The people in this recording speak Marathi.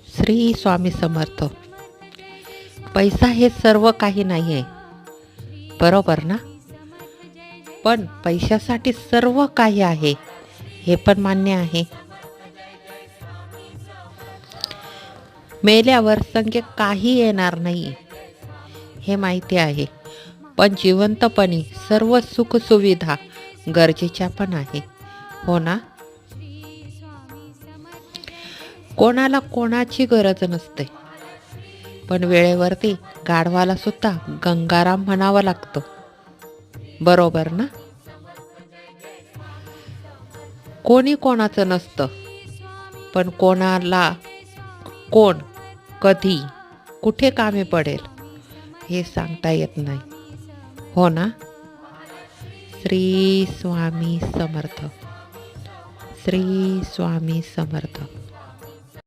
श्री स्वामी समर्थ. पैसा हे सर्व काही नाही आहे, बरोबर ना? पण पैशासाठी सर्व काही आहे हे पण मान्य आहे. मेल्यावर संख्य काही येणार नाही हे माहिती आहे, पण जिवंतपणी सर्व सुखसुविधा गरजेच्या पण आहे, हो ना? कोणाला कोणाची गरज नसते, पण वेळेवरती गाढवाला सुद्धा गंगाराम म्हणावं लागतं, बरोबर ना? कोणी कोणाचं नसतं, पण कोणाला कोण कधी कुठे कामी पडेल हे सांगता येत नाही, हो ना? श्री स्वामी समर्थ. श्री स्वामी समर्थ.